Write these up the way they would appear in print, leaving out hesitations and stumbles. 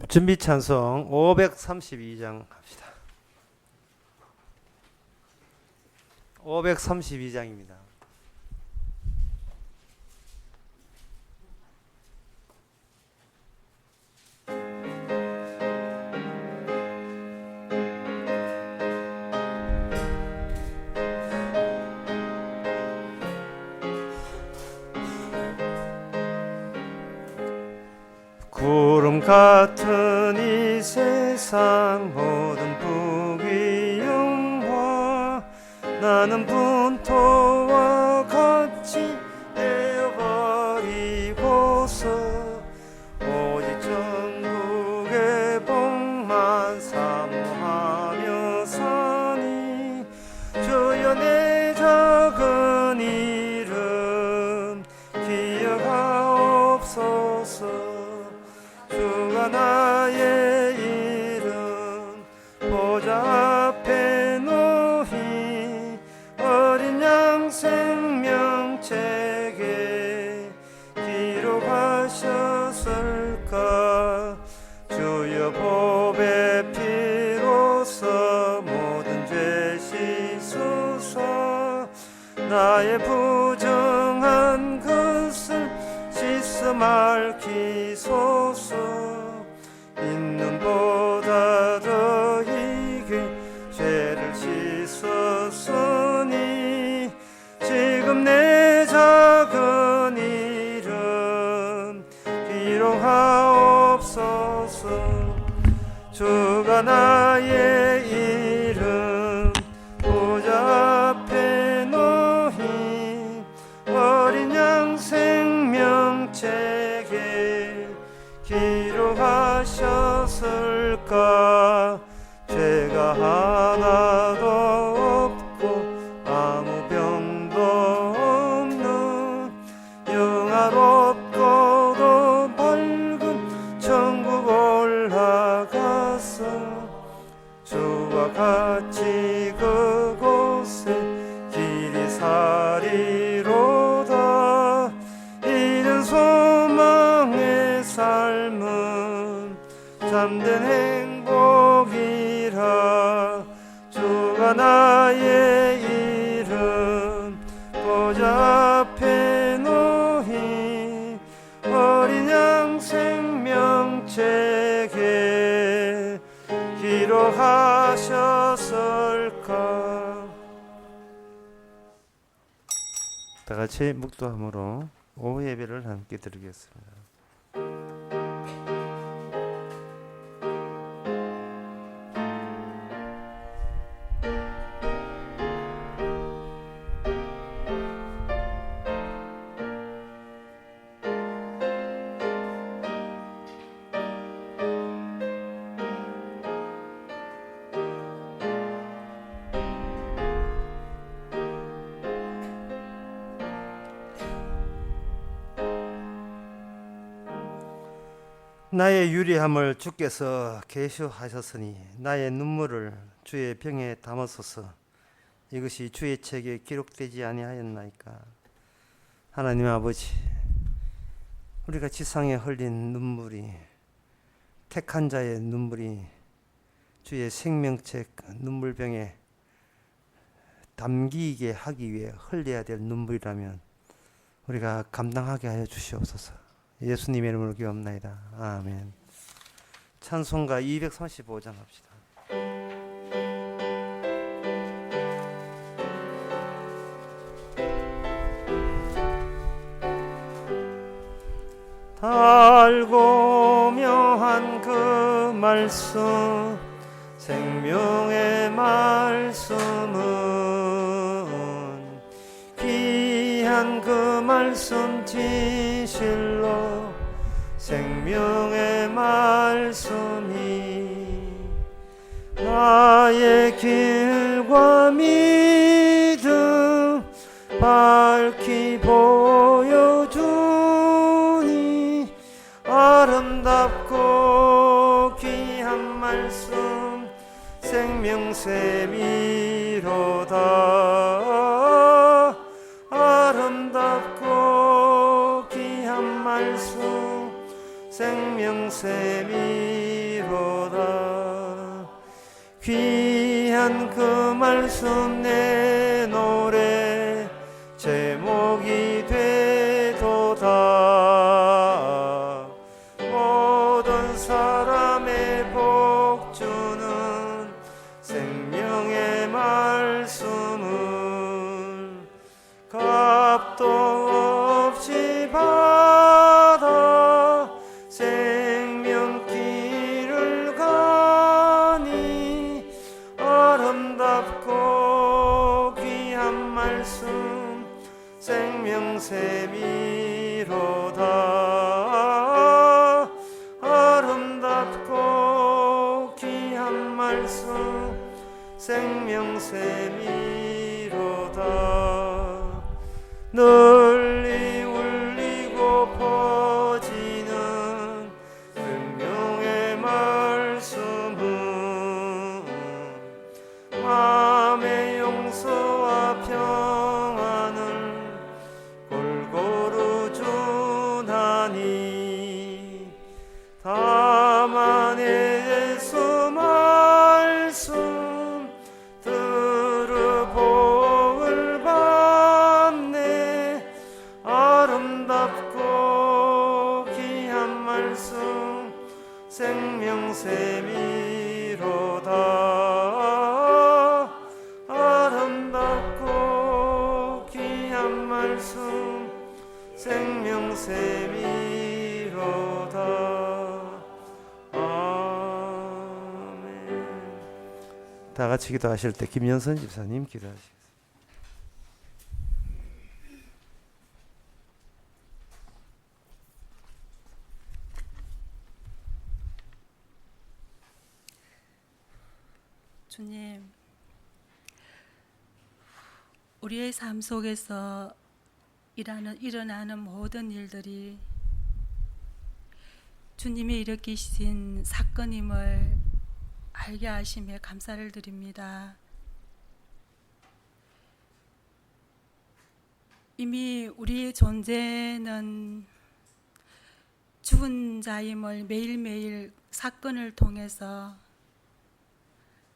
준비 찬송 532장 합시다. 532장입니다. 구름 같은 이 세상 모든 부귀 영화 나는 분토와 같이 되어버리고서 오직 천국의 복만 사모하며 사니 주여 내 작은 이름 기억하옵소서. 주가 나의 이름 보좌 앞에 놓이 어린 양 생명책에 기록하셨을까. 주여 보배 피로써 모든 죄 씻으사 나의 부정한 것을 씻어 맑히소서. 있는 보다 더 이게 죄를 씻었으니 지금 내 작은 이름 기록하옵소서. 주가 나의 이름 보좌 앞에 놓이 어린 양 생명책에 기록하셨을까. 죄가 하나도 없고 아무 병도 없는 영화롭고도 밝은 천국 올라가서 주와 같이 그곳에 길이 사리로다. 이런 소망의 삶은 참된 행복이라. 주가 나의 이름 보좌 앞에 놓이 어린 양 생명책에 기록하셨을까. 다 같이 묵도함으로 오후 예배를 함께 드리겠습니다. 나의 유리함을 주께서 계수하셨으니 나의 눈물을 주의 병에 담으소서. 이것이 주의 책에 기록되지 아니하였나이까. 하나님 아버지, 우리가 지상에 흘린 눈물이, 택한 자의 눈물이 주의 생명책 눈물병에 담기게 하기 위해 흘려야 될 눈물이라면 우리가 감당하게 하여 주시옵소서. 예수님의 이름으로 기도합나이다. 아멘. 찬송가 235장 합시다. 달고 묘한 그 말씀 생명의 말씀은 귀한 그 말씀 진실로 생명의 말씀이 나의 길과 믿음 밝히 보여주니 아름답고 귀한 말씀 생명샘이로다. 아름답고 귀한 말씀 생명샘이 귀한 그 말씀 내 노래 제목이 되도다. 모든 사람의 복 주는 생명의 말씀을 값도 없이 받아 생명길을 가니 아름답고 귀한 말씀 생명샘이로다. 아름답고 귀한 말씀 생명샘이로다. 널리 울리고 퍼지는 생명의 말씀은 마음의 용서와 평안을 골고루 주나니 다만 예수 말씀 들어 복을 받네. 아름답고 귀한 말씀 생명샘이로다. 아름답고 귀한 말씀 생명샘이로다. 아멘. 다 같이 기도하실 때 김연선 집사님 기도하시겠습니다. 주님, 우리의 삶 속에서 일어나는 모든 일들이 주님이 일으키신 사건임을 알게 하심에 감사를 드립니다. 이미 우리의 존재는 죽은 자임을 매일매일 사건을 통해서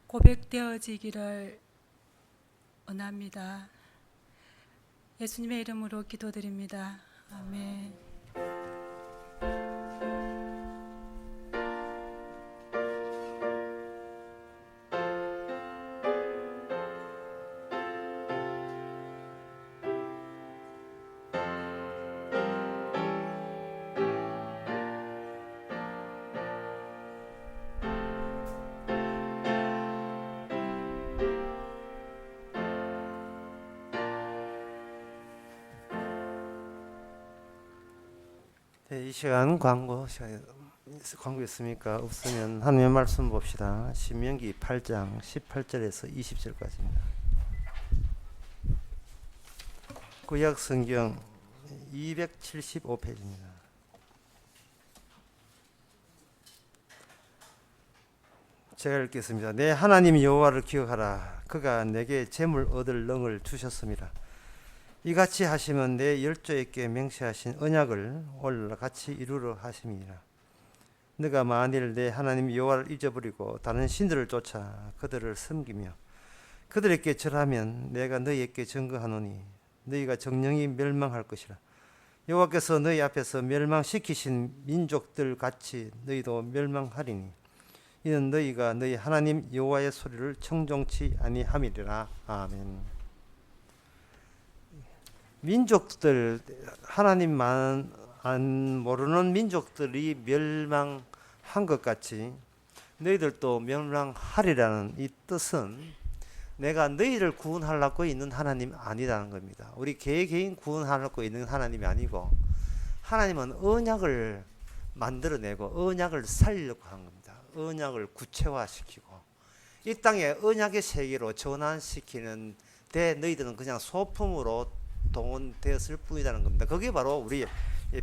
고백되어지기를 원합니다. 예수님의 이름으로 기도드립니다. 아멘. 이 시간 광고 있습니까? 없으면 하나님의 말씀 봅시다. 신명기 8장 18절에서 20절까지입니다. 구약 성경 275페이지입니다. 제가 읽겠습니다. 내 하나님 여호와를 기억하라. 그가 내게 재물 얻을 능을 주셨습니다. 이같이 하시면 내 열조에게 맹세하신 언약을 오늘날 같이 이루려 하심이니라. 너가 만일 내 하나님 여호와를 잊어버리고 다른 신들을 쫓아 그들을 섬기며 그들에게 절하면 내가 너희에게 증거하노니 너희가 정령이 멸망할 것이라. 여호와께서 너희 앞에서 멸망시키신 민족들 같이 너희도 멸망하리니 이는 너희가 너희 하나님 여호와의 소리를 청종치 아니함이리라. 아멘. 민족들, 하나님만 안 모르는 민족들이 멸망한 것 같이 너희들도 멸망하리라는 이 뜻은 내가 너희를 구원하려고 있는 하나님 아니라는 겁니다. 우리 개개인 구원하려고 있는 하나님이 아니고 하나님은 언약을 만들어내고 언약을 살리려고 하는 겁니다. 언약을 구체화시키고 이 땅에 언약의 세계로 전환시키는 데 너희들은 그냥 소품으로 동원되었을 뿐이라는 겁니다. 그게 바로 우리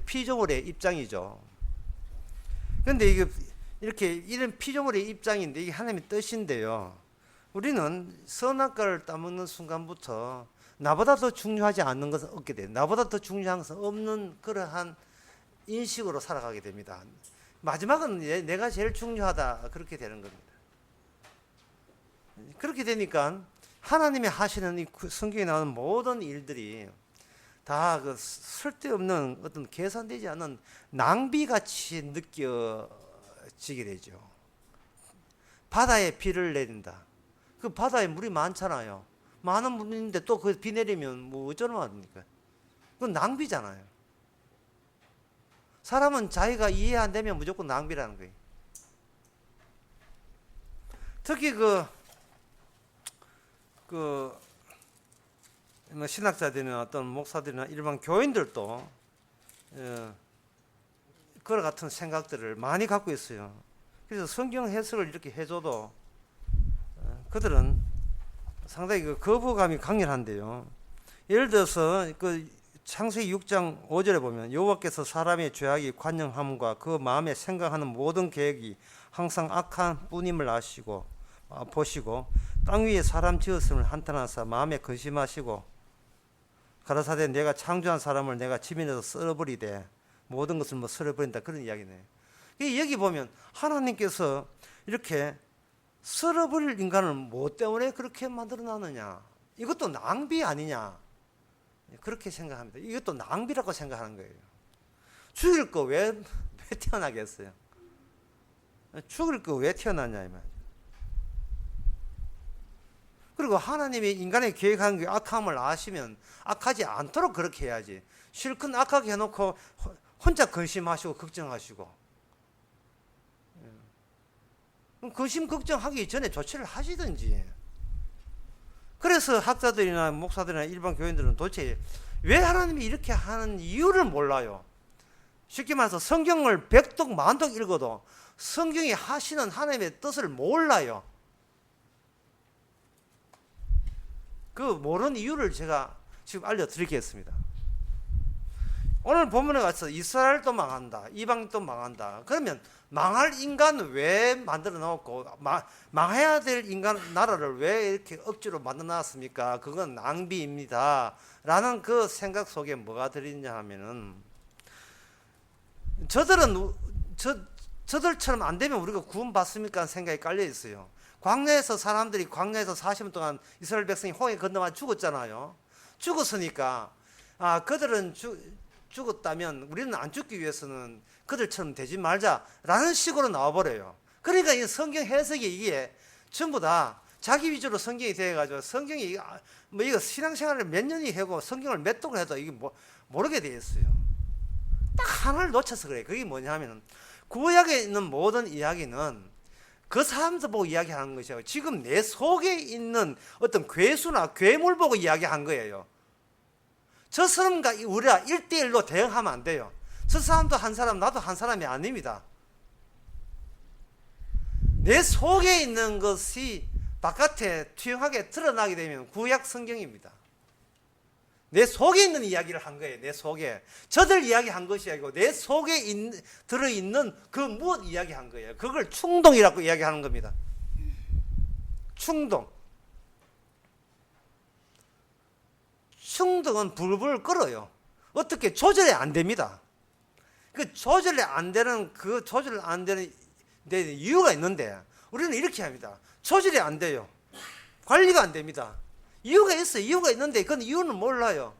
피조물의 입장이죠. 그런데 이게 이렇게 이런 피조물의 입장인데 이게 하나님의 뜻인데요. 우리는 선악과를 따먹는 순간부터 나보다 더 중요하지 않는 것을 얻게 돼요. 나보다 더 중요한 것은 없는 그러한 인식으로 살아가게 됩니다. 마지막은 내가 제일 중요하다 그렇게 되는 겁니다. 그렇게 되니까 하나님이 하시는 이 성경에 나오는 모든 일들이 다 그 쓸데없는 어떤 계산되지 않는 낭비같이 느껴지게 되죠. 바다에 비를 내린다. 그 바다에 물이 많잖아요. 많은 물인데 또 그 비 내리면 뭐 어쩌면 합니까? 그건 낭비잖아요. 사람은 자기가 이해 안 되면 무조건 낭비라는 거예요. 특히 뭐 신학자들이나 어떤 목사들이나 일반 교인들도 그와 같은 생각들을 많이 갖고 있어요. 그래서 성경 해석을 이렇게 해줘도 그들은 상당히 그 거부감이 강렬한데요. 예를 들어서 그 창세기 6장 5절에 보면 여호와께서 사람의 죄악이 관영함과 그 마음에 생각하는 모든 계획이 항상 악한 뿐임을 아시고 보시고 땅 위에 사람 지었음을 한탄하사 마음에 근심하시고 가라사대 내가 창조한 사람을 내가 지면에서 썰어버리되 모든 것을 뭐 썰어버린다 그런 이야기네요. 여기 보면 하나님께서 이렇게 썰어버릴 인간을 뭐 때문에 그렇게 만들어놨느냐, 이것도 낭비 아니냐, 그렇게 생각합니다. 이것도 낭비라고 생각하는 거예요. 죽일 거 왜 태어나겠어요? 죽일 거 왜 태어났냐 이 말이에요. 그리고 하나님이 인간의 계획한 게 악함을 아시면 악하지 않도록 그렇게 해야지. 실컷 악하게 해놓고 혼자 근심하시고 걱정하시고, 근심 걱정하기 전에 조치를 하시든지. 그래서 학자들이나 목사들이나 일반 교인들은 도대체 왜 하나님이 이렇게 하는 이유를 몰라요. 쉽게 말해서 성경을 백독 만독 읽어도 성경이 하시는 하나님의 뜻을 몰라요. 그 모르는 이유를 제가 지금 알려드리겠습니다. 오늘 본문에 가서 이스라엘도 망한다, 이방도 망한다. 그러면 망할 인간 왜 만들어 놓고 망해야 될 인간 나라를 왜 이렇게 억지로 만들어 놨습니까? 그건 낭비입니다 라는 그 생각 속에 뭐가 들어있냐 하면은, 저들처럼 안 되면 우리가 구원 받습니까? 생각이 깔려 있어요. 광야에서 사람들이 광야에서 40년 동안 이스라엘 백성이 홍해 건너와 죽었잖아요. 죽었으니까 그들은 죽었다면 우리는 안 죽기 위해서는 그들처럼 되지 말자라는 식으로 나와버려요. 그러니까 이 성경 해석이 이게 전부 다 자기 위주로 성경이 되어가지고, 성경이 뭐 이거 신앙생활을 몇 년이 하고 성경을 몇 독을 해도 이게 모르게 되어 있어요. 딱 하나를 놓쳐서 그래요. 그게 뭐냐면 구약에 있는 모든 이야기는 그 사람들 보고 이야기하는 것이고, 지금 내 속에 있는 어떤 괴수나 괴물 보고 이야기한 거예요. 저 사람과 우리가 1대1로 대응하면 안 돼요. 저 사람도 한 사람, 나도 한 사람이 아닙니다. 내 속에 있는 것이 바깥에 투영하게 드러나게 되면 구약 성경입니다. 내 속에 있는 이야기를 한 거예요. 내 속에. 저들 이야기한 것이 아니고 내 속에 들어있는 그 무엇 이야기한 거예요. 그걸 충동이라고 이야기하는 겁니다. 충동. 충동은 불불 끓어요. 어떻게 조절이 안 됩니다. 그 조절이 안 되는 이유가 있는데, 우리는 이렇게 합니다. 조절이 안 돼요. 관리가 안 됩니다. 이유가 있어요. 이유가 있는데 그건 이유는 몰라요.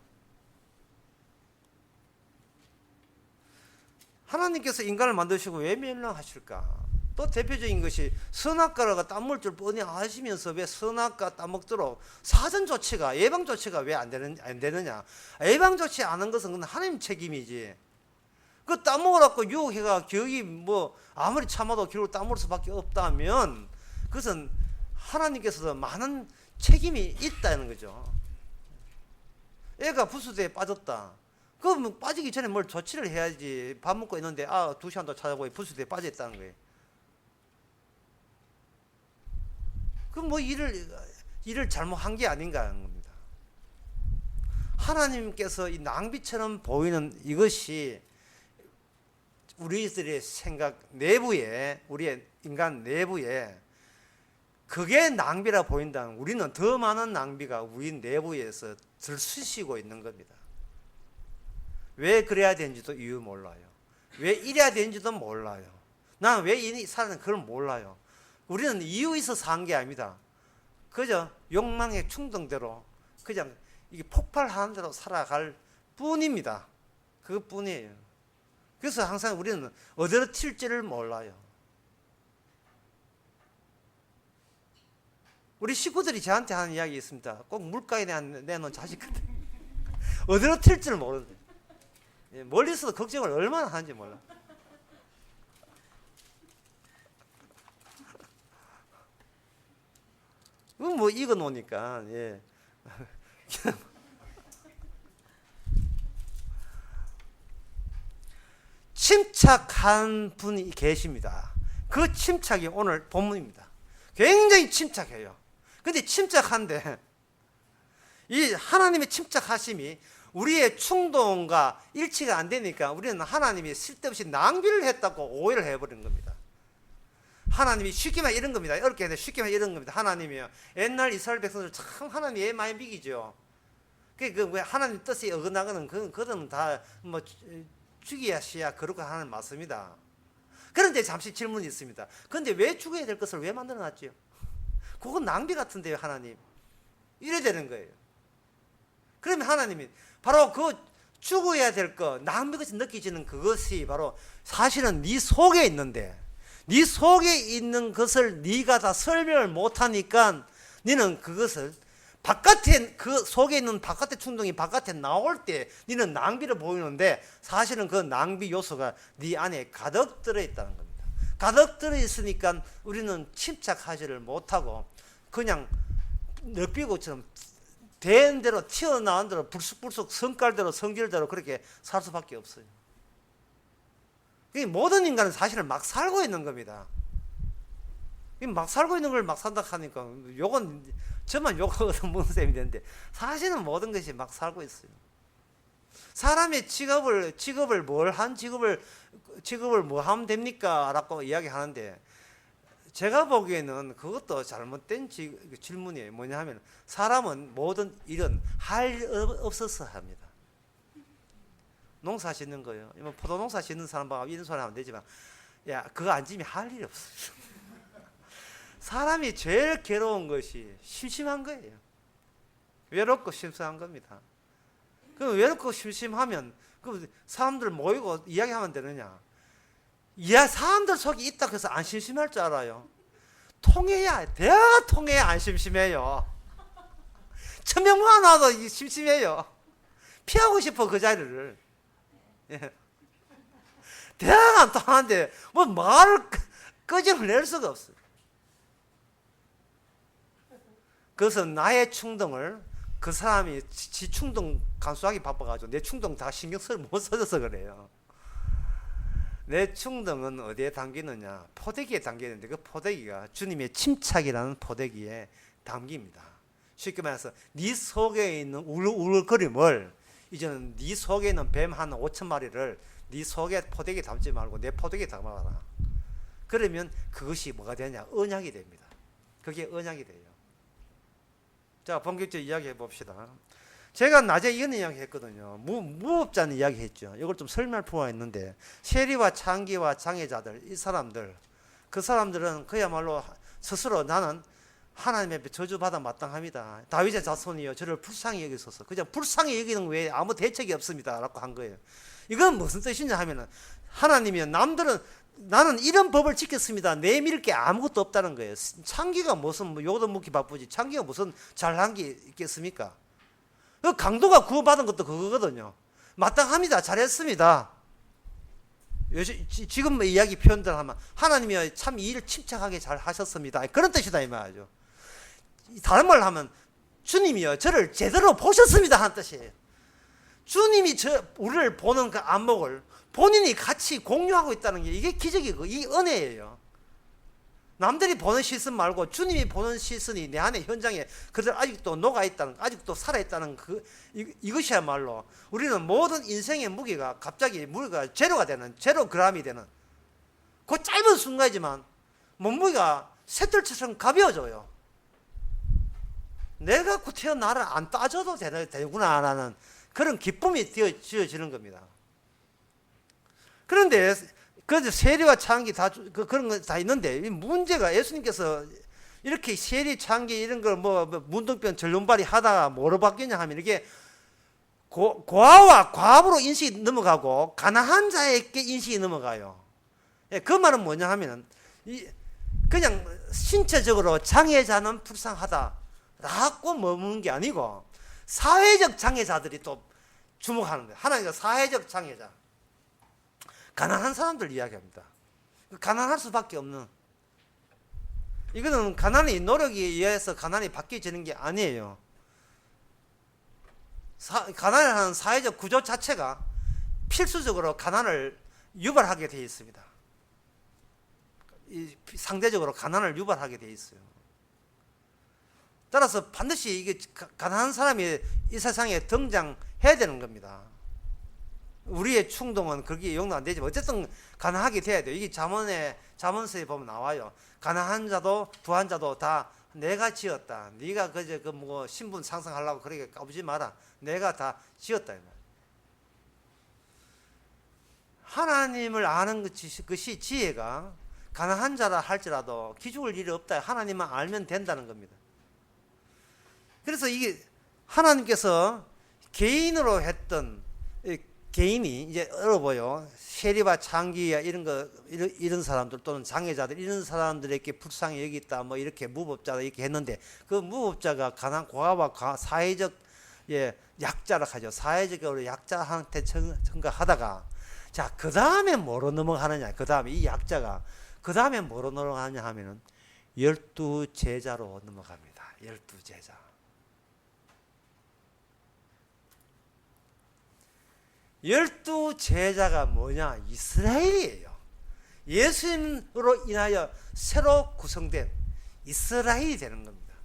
하나님께서 인간을 만드시고 왜 멸망하실까? 또 대표적인 것이 선악과가 따먹을 줄 뻔히 아시면서 왜 선악과 따먹도록 사전 조치가, 예방 조치가 왜 안 되느냐? 예방 조치 안 한 것은 하나님 책임이지. 그 따먹으라고 유혹해가 겨우 뭐 아무리 참아도 결국 따먹을 수밖에 없다면 그것은 하나님께서도 많은 책임이 있다는 거죠. 애가 부수대에 빠졌다. 그럼 빠지기 전에 뭘 조치를 해야지. 밥 먹고 있는데 2시간도 찾아보니 부수대에 빠져있다는 거예요. 그럼 뭐 일을 잘못한 게 아닌가 하는 겁니다. 하나님께서 이 낭비처럼 보이는 이것이 우리들의 생각 내부에, 우리의 인간 내부에 그게 낭비라 보인다면 우리는 더 많은 낭비가 우리 내부에서 들쑤시고 있는 겁니다. 왜 그래야 되는지도 이유 몰라요. 왜 이래야 되는지도 몰라요. 난 왜 이 사람은 그걸 몰라요. 우리는 이유 있어서 한 게 아닙니다. 그저 욕망의 충동대로 그냥 이게 폭발하는 대로 살아갈 뿐입니다. 그것뿐이에요. 그래서 항상 우리는 어디로 튈지를 몰라요. 우리 식구들이 저한테 하는 이야기 있습니다. 꼭 물가에 내놓은 자식 같은 어디로 튈지를 모르는데 멀리서도 걱정을 얼마나 하는지 몰라. 뭐 익어 놓으니까 예. 침착한 분이 계십니다. 그 침착이 오늘 본문입니다. 굉장히 침착해요. 근데 침착한데 이 하나님의 침착하심이 우리의 충동과 일치가 안 되니까 우리는 하나님이 쓸데없이 낭비를 했다고 오해를 해버리는 겁니다. 하나님이 쉽게만 이런 겁니다. 어렵게 해도 쉽게만 이런 겁니다. 하나님이요. 옛날 이스라엘 백성들 참 하나님 애 많이 비기죠. 왜 하나님 뜻에 어긋나거는 그거는 다 뭐 죽여야시야 그렇게 하는 맞습니다. 그런데 잠시 질문이 있습니다. 그런데 왜 죽어야 될 것을 왜 만들어 놨지요? 그건 낭비 같은데요, 하나님. 이래 되는 거예요. 그러면 하나님이 바로 그 죽어야 될 것, 낭비같이 느껴지는 그것이 바로 사실은 네 속에 있는데 네 속에 있는 것을 네가 다 설명을 못하니까 너는 그것을 바깥에 그 속에 있는 바깥의 충동이 바깥에 나올 때 너는 낭비를 보이는데 사실은 그 낭비 요소가 네 안에 가득 들어 있다는 겁니다. 가득 들어 있으니까 우리는 침착하지를 못하고 그냥 늑비고처럼 된 대로 튀어나온 대로 불쑥불쑥 성깔대로 성질대로 그렇게 살 수밖에 없어요. 모든 인간은 사실은 막 살고 있는 겁니다. 막 살고 있는 걸 막 산다 하니까 요건 저만 욕을 얻어먹는 셈이 되는데 사실은 모든 것이 막 살고 있어요. 사람의 직업을 뭘 한 직업을 뭐 하면 됩니까? 라고 이야기하는데 제가 보기에는 그것도 잘못된 질문이에요. 뭐냐 하면 사람은 모든 일은 할 없어서 합니다. 농사 짓는 거요. 포도 농사 짓는 사람하고 이런 소리 하면 되지만 야 그거 안 지면 할 일이 없어요. 사람이 제일 괴로운 것이 심심한 거예요. 외롭고 심심한 겁니다. 그 외롭고 심심하면 그 사람들 모이고 이야기하면 되느냐? 사람들 속에 있다 해서 안 심심할 줄 알아요. 대화가 통해야 안 심심해요. 천명만 와도 심심해요. 피하고 싶어 그 자리를. 예. 대화가 안 통하는데 뭐 말을 끄집어낼 수가 없어요. 그래서 나의 충동을 그 사람이 지 충동 간수하기 바빠가지고 내 충동 다 신경 못 써줘서 그래요. 내 충동은 어디에 담기느냐? 포대기에 담기는데 그 포대기가 주님의 침착이라는 포대기에 담깁니다. 쉽게 말해서 네 속에 있는 울울거림을 이제는 네 속에 있는 뱀 한 5천 마리를 네 속에 포대기에 담지 말고 내 포대기에 담아라. 그러면 그것이 뭐가 되냐? 언약이 됩니다. 그게 언약이 돼요. 자, 본격적으로 이야기해 봅시다. 제가 낮에 이런 이야기 했거든요. 무업자는 이야기 했죠. 이걸 좀 설명할 필요가 있는데 세리와 창기와 장애자들 이 사람들 그 사람들은 그야말로 스스로 나는 하나님 앞에 저주받아 마땅합니다. 다윗의 자손이요 저를 불쌍히 여기소서. 그냥 불쌍히 여기는 외에 아무 대책이 없습니다 라고 한 거예요. 이건 무슨 뜻이냐 하면은 하나님이 남들은 나는 이런 법을 지켰습니다. 내밀 게 아무것도 없다는 거예요. 창기가 무슨 요도 묻기 바쁘지 창기가 무슨 잘한 게 있겠습니까? 그 강도가 구원받은 것도 그거거든요. 마땅합니다. 잘했습니다. 지금 이야기 표현들 하면 하나님이 참 이 일을 침착하게 잘 하셨습니다. 그런 뜻이다 이 말이죠. 다른 말로 하면 주님이요 저를 제대로 보셨습니다 하는 뜻이에요. 주님이 우리를 보는 그 안목을 본인이 같이 공유하고 있다는 게 이게 기적이고 이 은혜예요. 남들이 보는 시선 말고 주님이 보는 시선이 내 안에 현장에 그들 아직도 녹아있다는 아직도 살아있다는 이것이야말로 우리는 모든 인생의 무게가 갑자기 무게가 제로가 되는 제로그램이 되는 그 짧은 순간이지만 몸무게가 샛돌처럼 가벼워져요. 내가 구태여 나를 안 따져도 되구나 라는 그런 기쁨이 지어지는 겁니다. 그런데 세리와 창기 그런 거 다 있는데 문제가 예수님께서 이렇게 세리 창기 이런 걸 뭐 문둥병 전륜발이 하다가 뭐로 바뀌냐 하면 이게 고아와 과부로 인식이 넘어가고 가난한 자에게 인식이 넘어가요. 예, 그 말은 뭐냐 하면은 그냥 신체적으로 장애자는 불쌍하다라고 머무는 게 아니고 사회적 장애자들이 또 주목하는 거예요. 하나님과 사회적 장애자, 가난한 사람들 이야기합니다. 가난할 수밖에 없는, 이거는 가난이 노력에 의해서 가난이 바뀌어지는 게 아니에요. 가난을 하는 사회적 구조 자체가 필수적으로 가난을 유발하게 되어 있습니다. 상대적으로 가난을 유발하게 되어 있어요. 따라서 반드시 이게 가난한 사람이 이 세상에 등장해야 되는 겁니다. 우리의 충동은 거기에 용납 안 되지만 어쨌든 가난하게 돼야 돼요. 이게 잠언서에 보면 나와요. 가난한 자도 부한 자도 다 내가 지었다. 네가 그저 그 뭐 신분 상승하려고 그렇게 까부지 마라. 내가 다 지었다. 하나님을 아는 것이 지혜가 가난한 자라 할지라도 기죽을 일이 없다. 하나님만 알면 된다는 겁니다. 그래서 이게 하나님께서 개인으로 했던, 개인이 이제 어려워요. 세리와 창기야 이런 사람들 또는 장애자들 이런 사람들에게 불쌍히 여기있다 뭐 이렇게 무법자다 이렇게 했는데, 그 무법자가 고아와 사회적 약자라 하죠. 사회적으로 약자한테 청가하다가, 자, 그 다음에 뭐로 넘어가느냐, 그 다음에 이 약자가 그 다음에 뭐로 넘어가느냐 하면은 12제자로 넘어갑니다. 12제자. 12제자가 뭐냐? 이스라엘이에요. 예수님으로 인하여 새로 구성된 이스라엘이 되는 겁니다.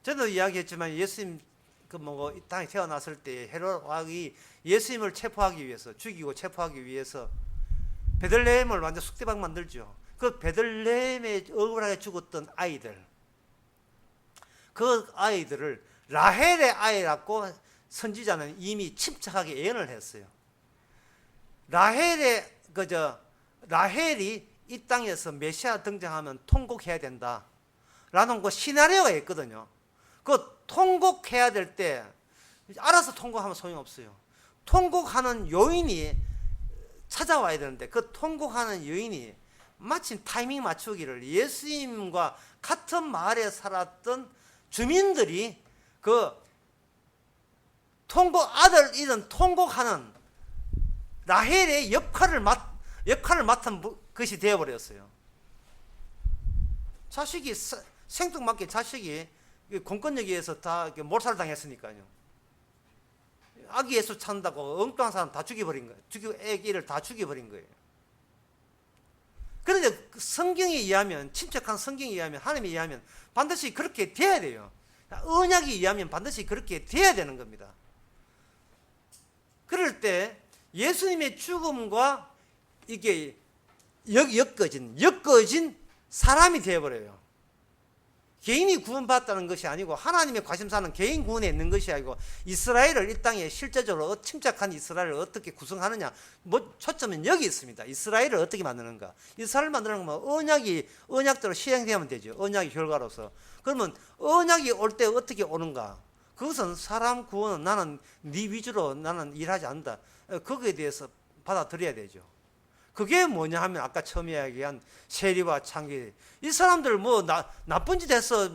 저도 이야기했지만 예수님 이 땅에 태어났을 때 헤롯 왕이 예수님을 체포하기 위해서, 죽이고 체포하기 위해서 베들레헴을 완전 쑥대밭 만들죠. 그 베들레헴에 억울하게 죽었던 아이들, 그 아이들을 라헬의 아이라고 선지자는 이미 침착하게 예언을 했어요. 라헬이 이 땅에서 메시아 등장하면 통곡해야 된다 라는 그 시나리오가 있거든요. 그 통곡해야 될 때 알아서 통곡하면 소용없어요. 통곡하는 요인이 찾아와야 되는데, 그 통곡하는 요인이 마침 타이밍 맞추기를 예수님과 같은 마을에 살았던 주민들이 그 아들 잃은 통곡하는 라헬의 역할을 맡은 것이 되어버렸어요. 자식이 생뚱맞게 자식이 공권력에 의해서 다 몰살당했으니까요. 아기 예수 찾는다고 엉뚱한 사람 다 죽여버린 거예요. 애기를 다 죽여버린 거예요. 그런데 성경에 의하면, 침착한 성경에 의하면, 하나님에 의하면 반드시 그렇게 돼야 돼요. 언약에 의하면 반드시 그렇게 돼야 되는 겁니다. 그럴 때 예수님의 죽음과 이게 엮어진 사람이 되어버려요. 개인이 구원받았다는 것이 아니고 하나님의 관심사는 개인 구원에 있는 것이 아니고 이스라엘을 이 땅에 실제적으로 침착한 이스라엘을 어떻게 구성하느냐, 초점은 여기 있습니다. 이스라엘을 어떻게 만드는가. 이스라엘을 만드는 건 언약대로 시행되면 되죠. 언약의 결과로서. 그러면 언약이 올 때 어떻게 오는가. 그것은 사람 구원은 나는 네 위주로 나는 일하지 않는다. 거기에 대해서 받아들여야 되죠. 그게 뭐냐 하면 아까 처음에 이야기한 세리와 창기. 이 사람들 나쁜 짓 해서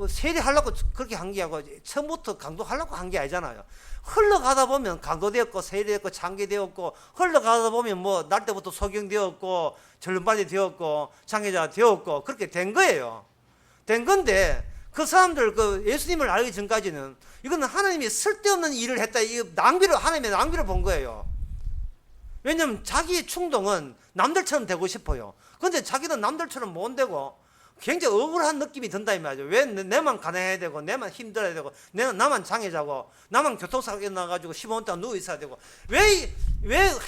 세리하려고 그렇게 한 게 아니고 처음부터 강도하려고 한 게 아니잖아요. 흘러가다 보면 강도되었고 세리되었고 창기되었고, 흘러가다 보면 날 때부터 소경되었고 전륜발이 되었고 장애자 되었고 그렇게 된 거예요. 된 건데 그 사람들 예수님을 알기 전까지는 이거는 하나님이 쓸데없는 일을 했다. 하나님의 낭비를 본 거예요. 왜냐하면 자기의 충동은 남들처럼 되고 싶어요. 그런데 자기는 남들처럼 못 되고 굉장히 억울한 느낌이 든다 이 말이죠. 왜 내만 가난해야 되고, 내만 힘들어야 되고, 나만 장애자고, 나만 교통사고 일어나가지고 15분 동안 누워 있어야 되고, 왜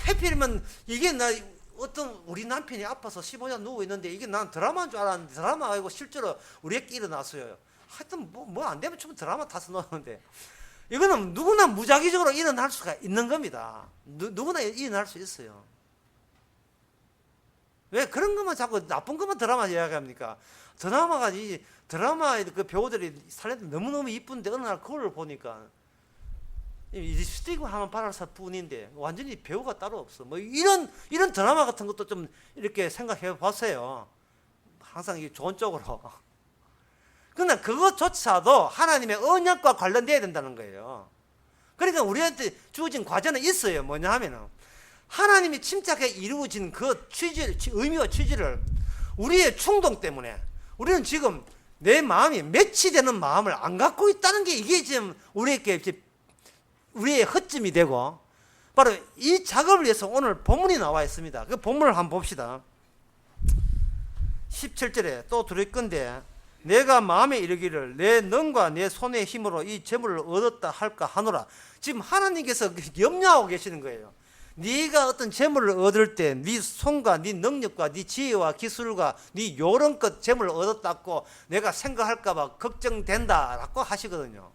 하필이면 이게 우리 남편이 아파서 15년 누워 있는데 이게 난 드라마인 줄 알았는데 드라마가 아니고 실제로 우리 애기 일어났어요. 하여튼 뭐 안 되면 좀 드라마 타서 넣었는데, 이거는 누구나 무작위적으로 일어날 수가 있는 겁니다. 누구나 일어날 수 있어요. 왜 그런 것만 자꾸 나쁜 것만 드라마 이야기합니까? 드라마가 이 드라마의 그 배우들이 살려도 너무너무 이쁜데 어느 날 그걸 보니까 이 립스틱 하면 바라살 뿐인데 완전히 배우가 따로 없어. 뭐 이런 드라마 같은 것도 좀 이렇게 생각해 보세요. 항상 이 좋은 쪽으로. 그러나 그것조차도 하나님의 언약과 관련돼야 된다는 거예요. 그러니까 우리한테 주어진 과제는 있어요. 뭐냐 하면은 하나님이 침착하게 이루어진 그 취지, 의미와 취지를 우리의 충동 때문에 우리는 지금 내 마음이 매치되는 마음을 안 갖고 있다는 게 이게 지금 우리의 허점이 되고, 바로 이 작업을 위해서 오늘 본문이 나와 있습니다. 그 본문을 한번 봅시다. 17절에 또 들을 건데, 내가 마음에 이르기를 내 능과 내 손의 힘으로 이 재물을 얻었다 할까 하노라. 지금 하나님께서 염려하고 계시는 거예요. 네가 어떤 재물을 얻을 때 네 손과 네 능력과 네 지혜와 기술과 네 요런껏 재물을 얻었다고 내가 생각할까 봐 걱정된다라고 하시거든요.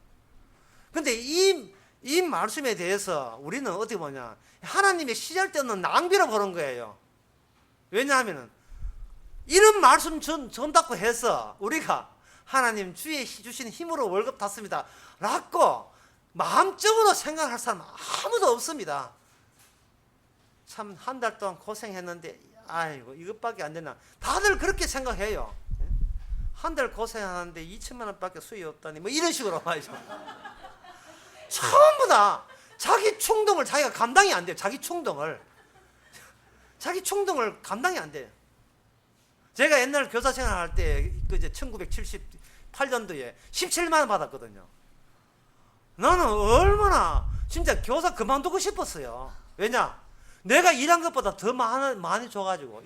근데 이 말씀에 대해서 우리는 어떻게 보냐, 하나님의 시잘데없는 낭비로 보는 거예요. 왜냐하면 이런 말씀 전다고 해서 우리가 하나님 주의 주신 힘으로 월급 탔습니다 라고 마음적으로 생각할 사람 아무도 없습니다. 참 한 달 동안 고생했는데 아이고 이것밖에 안 되나, 다들 그렇게 생각해요. 한 달 고생하는데 2천만 원밖에 수입이 없다니 뭐 이런 식으로 말이죠. 전부 다 자기 충동을 자기가 감당이 안 돼요. 자기 충동을 감당이 안 돼요. 제가 옛날 교사 생활할 때 그제 1978년도에 17만 원 받았거든요. 나는 얼마나 진짜 교사 그만두고 싶었어요. 왜냐? 내가 일한 것보다 더 많이 줘가지고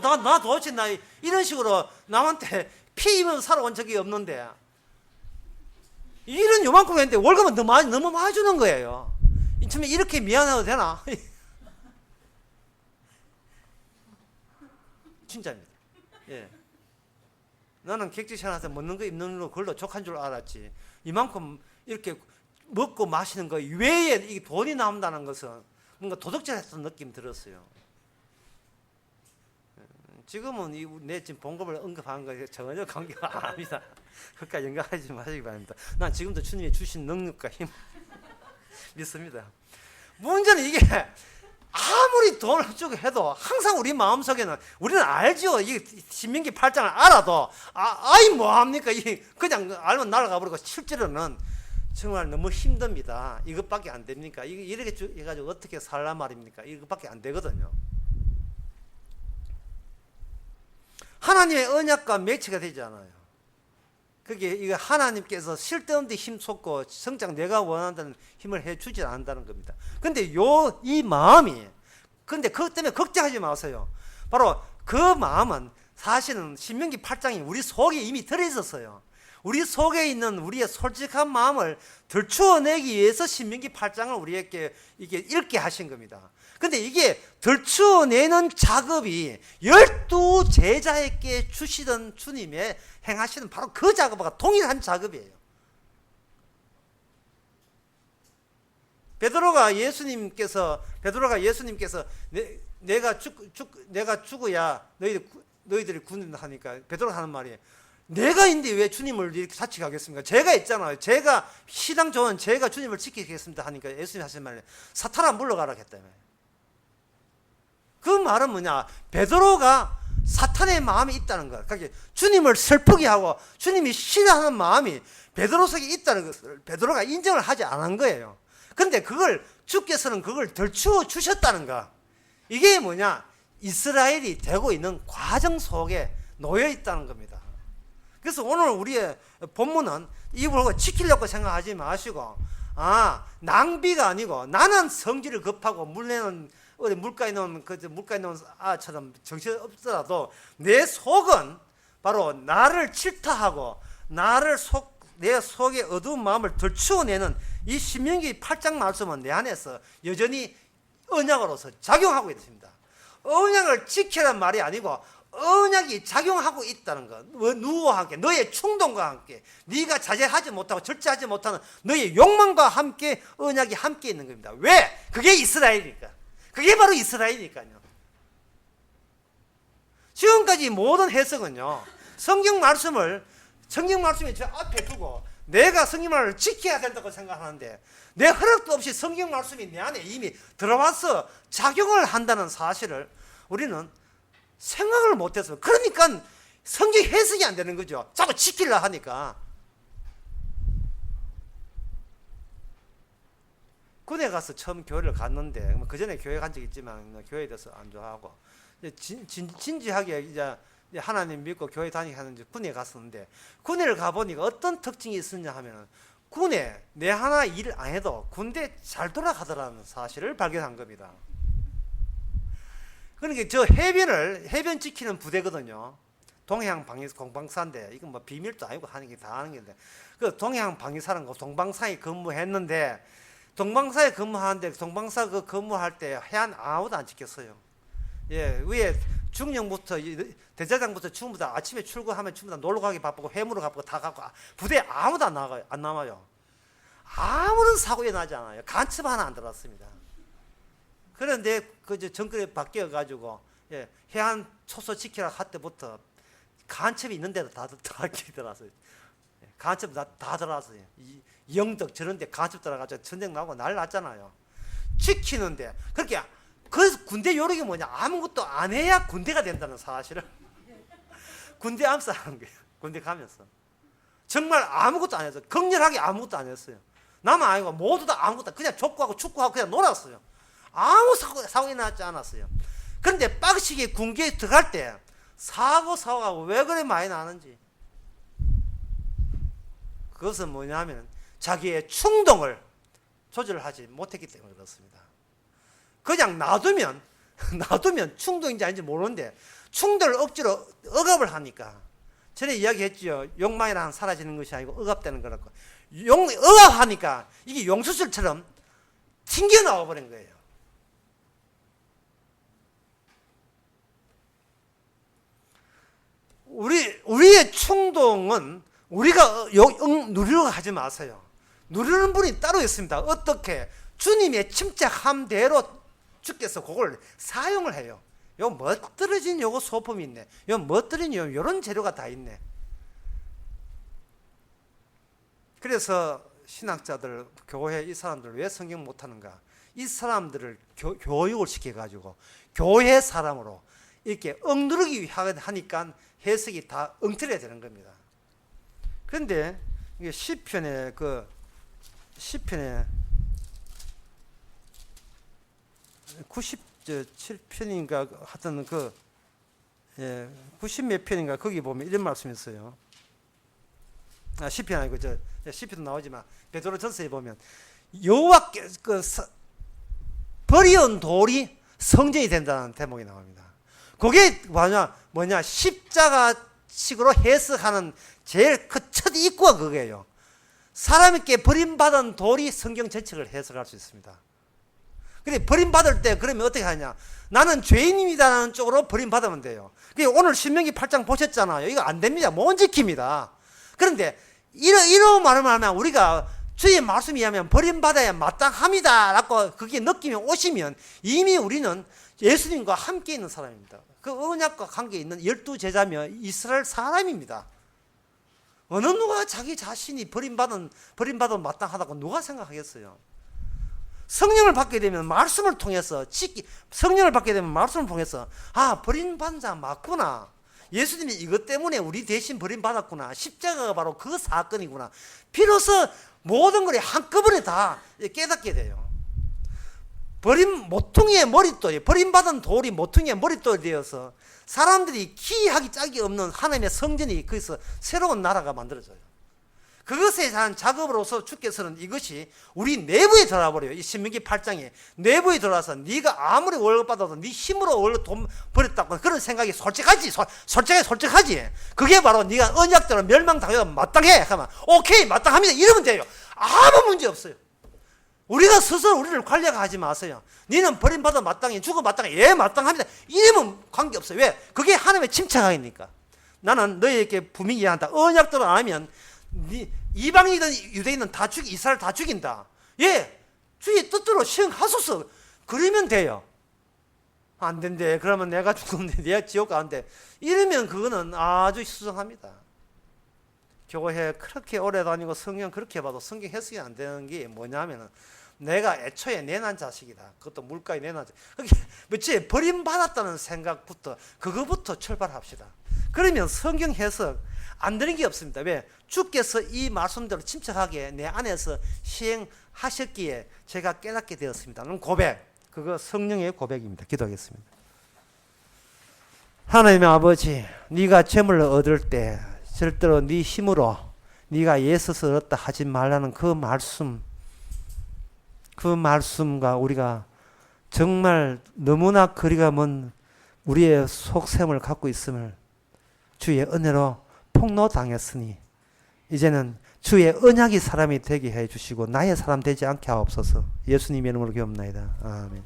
나 도대체 나 이런 식으로 남한테 피 입으면서 살아온 적이 없는데 일은 요만큼 했는데 월급은 너무 많이 주는 거예요. 처음에 이렇게 미안해도 되나? 진짜입니다. 예. 나는 객지 생활에서 먹는 거 입는 거 그걸로 족한 줄 알았지. 이만큼 이렇게 먹고 마시는 거 외에 이 돈이 남는다는 것은 뭔가 도덕질했던 느낌 들었어요. 지금은 내 지금 봉급을 언급한 거 전혀 관계가 안 합니다. 그러니까 연관하지 마시기 바랍니다. 난 지금도 주님이 주신 능력과 힘 믿습니다. 문제는 이게 아무리 돈을 주고 해도 항상 우리 마음속에는 우리는 알죠. 이 신명기 8장을 알아도 아이 뭐합니까? 그냥 알면 날아가 버리고 실제로는 정말 너무 힘듭니다. 이것밖에 안 됩니까? 이렇게 해가지고 어떻게 살란 말입니까? 이것밖에 안 되거든요. 하나님의 언약과 매치가 되지 않아요. 그게 이거 하나님께서 쓸데없는 힘 쏟고 성장 내가 원한다는 힘을 해주지 않는다는 겁니다. 근데 이 마음이, 근데 그것 때문에 걱정하지 마세요. 바로 그 마음은 사실은 신명기 8장이 우리 속에 이미 들어있었어요. 우리 속에 있는 우리의 솔직한 마음을 들추어내기 위해서 신명기 8장을 우리에게 이게 읽게 하신 겁니다. 근데 이게 들추어내는 작업이 12 제자에게 주시던 주님의 행하시는 바로 그 작업과 동일한 작업이에요. 베드로가 예수님께서 내가 죽어야 너희들이 굳는다 하니까 베드로가 하는 말이, 내가 있는데 왜 주님을 이렇게 사치하겠습니까? 제가 있잖아요. 제가 시당 좋은 제가 주님을 지키겠습니다 하니까 예수님이 하신 말이 사탄아 물러가라 했다며. 그 말은 뭐냐? 베드로가 사탄의 마음이 있다는 거야. 그러니까 주님을 슬프게 하고 주님이 싫어하는 마음이 베드로 속에 있다는 것을 베드로가 인정을 하지 않은 거예요. 근데 그걸 주께서는 그걸 덜추어 주셨다는 거. 이게 뭐냐? 이스라엘이 되고 있는 과정 속에 놓여 있다는 겁니다. 그래서 오늘 우리의 본문은 이걸 지키려고 생각하지 마시고, 낭비가 아니고 나는 성질을 급하고 물레는 어디 물가에 놓은 아처럼 정신 없더라도 내 속은 바로 나를 질타하고 내 속의 어두운 마음을 덜추어내는 이 신명기 8장 말씀은 내 안에서 여전히 언약으로서 작용하고 있습니다. 언약을 지키란 말이 아니고 언약이 작용하고 있다는 것. 누구와 함께? 너의 충동과 함께, 네가 자제하지 못하고 절제하지 못하는 너의 욕망과 함께 언약이 함께 있는 겁니다. 왜? 그게 이스라엘이니까. 그게 바로 이스라엘이니까요. 지금까지 모든 해석은요, 성경 말씀이 저 앞에 두고 내가 성경 말을 지켜야 된다고 생각하는데, 내 허락도 없이 성경 말씀이 내 안에 이미 들어와서 작용을 한다는 사실을 우리는 생각을 못해서, 그러니까 성경 해석이 안 되는 거죠. 자꾸 지키려 하니까. 군에 가서 처음 교회를 갔는데, 그 전에 교회 간 적 있지만 교회에 대해서 안 좋아하고, 진지하게 이제 하나님 믿고 교회 다니게 하는지 군에 갔었는데, 군에를 가보니까 어떤 특징이 있었냐 하면, 군에 내 하나 일 안 해도 군대 잘 돌아가더라는 사실을 발견한 겁니다. 그러니까 저 해변 지키는 부대거든요. 동해안 공방사인데, 이건 뭐 비밀도 아니고 하는 게 다 하는 건데, 그 동해안 방위사라는 거 동방사에 근무했는데, 동방사에 근무하는데 동방사 그 근무할 때 해안 아무도 안 지켰어요. 예, 위에 중령부터 대대장부터 전부 다 아침에 출근하면 전부 다 놀러 가기 바쁘고 회무로 바쁘고 다 가고, 부대에 아무도 안 남아요. 아무런 사고에 나지 않아요. 간첩 하나 안 들어왔습니다. 그런데 그 정권이 바뀌어 가지고, 예, 해안 초소 지키라 할 때부터 간첩이 있는 데도 다 들어왔어요. 간첩 다 들어왔어요. 영덕 저런 데 간첩 들어가서 전쟁 나고 난리 났잖아요. 지키는데, 그렇게 그 군대 요령이 뭐냐, 아무것도 안 해야 군대가 된다는 사실을 군대 암살하는 거예요. 군대 가면서 정말 아무것도 안 했어요. 격렬하게 아무것도 안 했어요. 나만 아니고 모두 다 아무것도, 그냥 족구하고 축구하고 그냥 놀았어요. 아무 사고가 나지 않았어요. 그런데 빡시게 군기에 들어갈 때 사고가 왜 그래 많이 나는지, 그것은 뭐냐면 자기의 충동을 조절하지 못했기 때문에 그렇습니다. 그냥 놔두면 충동인지 아닌지 모르는데 충동을 억지로 억압을 하니까, 전에 이야기했죠. 욕망이란 사라지는 것이 아니고 억압되는 거라고. 억압하니까 이게 용수술처럼 튕겨나와 버린 거예요. 우리의 충동은 우리가 누리려고 하지 마세요. 누리는 분이 따로 있습니다. 어떻게? 주님의 침착함대로 주께서 그걸 사용을 해요. 요 멋들어진 요거 소품이 있네. 요 멋들어진 요런 재료가 다 있네. 그래서 신학자들, 교회 이 사람들 왜 성경 못하는가? 이 사람들을 교육을 시켜가지고 교회 사람으로 이렇게 억누르기 하니까 해석이 다 엉터리가 되는 겁니다. 그런데 이게 시편에 97편인가 하여튼 90몇 편인가 거기 보면 이런 말씀이 있어요. 시편 아니고 시편도 나오지만 베드로전서에 보면 여호와께 버리온 돌이 성전이 된다는 대목이 나옵니다. 그게 뭐냐 십자가식으로 해석하는 제일 그 첫 입구가 그거예요. 사람에게 버림받은 돌이 성경 전체를 해석할 수 있습니다. 근데 버림받을 때 그러면 어떻게 하냐? 나는 죄인입니다라는 쪽으로 버림받으면 돼요. 오늘 신명기 8장 보셨잖아요. 이거 안 됩니다. 못 지킵니다. 그런데 이런 말을 하면 우리가 주의 말씀에 의하면 버림받아야 마땅합니다 라고 그게 느낌이 오시면 이미 우리는 예수님과 함께 있는 사람입니다. 그 언약과 관계 있는 12제자며 이스라엘 사람입니다. 어느 누가 자기 자신이 버림받은 마땅하다고 누가 생각하겠어요? 성령을 받게 되면 말씀을 통해서 버림받은 자 맞구나. 예수님이 이것 때문에 우리 대신 버림받았구나. 십자가가 바로 그 사건이구나. 비로소 모든 걸 한꺼번에 다 깨닫게 돼요. 버림받은 돌이 모퉁이의 머릿돌이 되어서 사람들이 기이하기 짝이 없는 하나님의 성전이 거기서 새로운 나라가 만들어져요. 그것에 대한 작업으로서 주께서는 이것이 우리 내부에 들어와 버려요. 이 신명기 8장에 내부에 들어와서 네가 아무리 월급 받아도 네 힘으로 월급 돈 벌었다고 그런 생각이 솔직하지. 그게 바로 네가 언약대로 멸망당해도 마땅해 하면 오케이 마땅합니다 이러면 돼요. 아무 문제 없어요. 우리가 스스로 우리를 관리하지 마세요. 너는 버림받아 마땅해, 죽어 마땅해, 예 마땅합니다 이러면 관계없어요. 왜? 그게 하나님의 침착하니까. 나는 너희에게 분명히 이야기한다. 언약대로 안 하면 이방이든 유대인은 이스라엘 다 죽인다. 예, 주의 뜻대로 시행하소서. 그러면 돼요. 안 된대. 그러면 내가 죽는데 내가 지옥 가는데. 이러면 그거는 아주 수상합니다. 교회 그렇게 오래 다니고 성경 그렇게 봐도 성경 해석이 안 되는 게 뭐냐면은 내가 애초에 내난 자식이다. 그것도 물가에 내난 자식. 그게 버림받았다는 생각부터 그거부터 출발합시다. 그러면 성경 해석 안 되는 게 없습니다. 왜? 주께서 이 말씀대로 침착하게 내 안에서 시행하셨기에 제가 깨닫게 되었습니다. 그럼 고백. 그거 성령의 고백입니다. 기도하겠습니다. 하나님의 아버지, 네가 재물을 얻을 때 절대로 네 힘으로 네가 예수를 얻다 하지 말라는 그 말씀과 우리가 정말 너무나 거리가 먼 우리의 속셈을 갖고 있음을 주의 은혜로 폭로당했으니 이제는 주의 언약이 사람이 되게 해주시고 나의 사람 되지 않게 하옵소서. 예수님의 이름으로 기도합나이다. 아멘.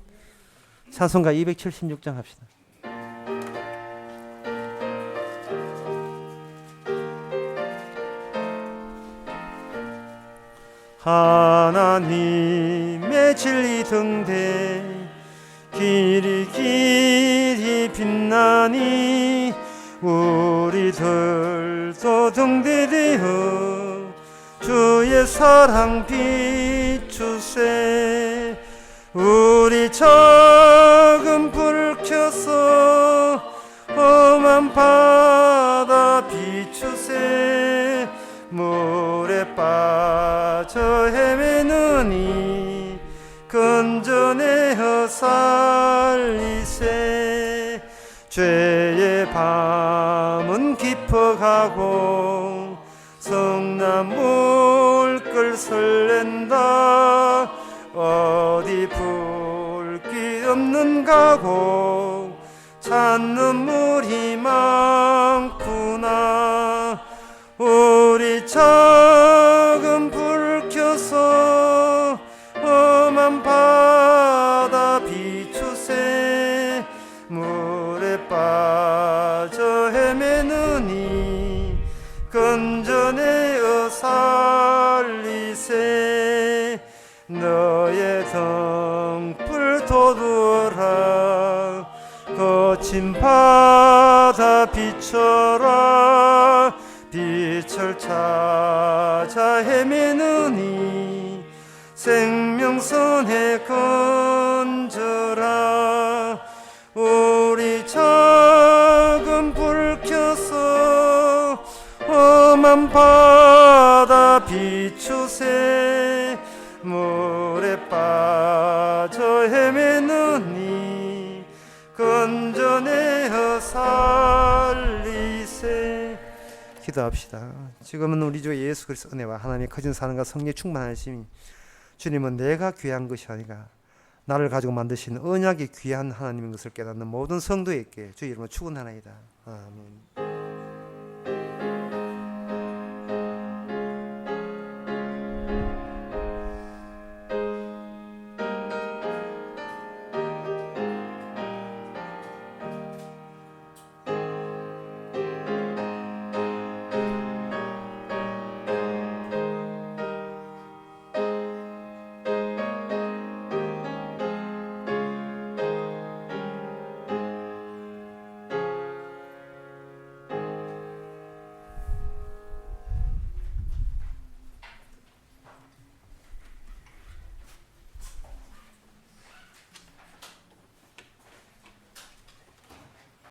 찬송가 276장 합시다. 하나님의 진리 등대 길이 빛나니 우리들도 등대되어 주의 사랑 비추세. 우리 작은 불 켜서 험한 바다 비추세. 물에 빠져 헤매느니 건져내어 살리세. 죄의 밤은 깊어가고 성나물 설렌다. 어디 불길 없는 가고 찾는 물이 많구나. 우리 작은 불 켜서 험한 바다 비추세. 물에 빠져 헤매느니 건져내어 살리세. 너의 등불 돋우어라. 거친 바다 비춰라. 빛을 찾아 헤매느니 생명선에 건져라. 우리 작은 불 켜서 험한 바다 비추세. 물에 빠져 헤매느니 건져내어 살리세. 기도합시다. 지금은 우리 주 예수 그리스도 은혜와 하나님의 커진 사랑과 성령의 충만하심이 주님은 내가 귀한 것이 아니라 나를 가지고 만드신 언약이 귀한 하나님인 것을 깨닫는 모든 성도에게 주 이름으로 축원하나이다. 아멘.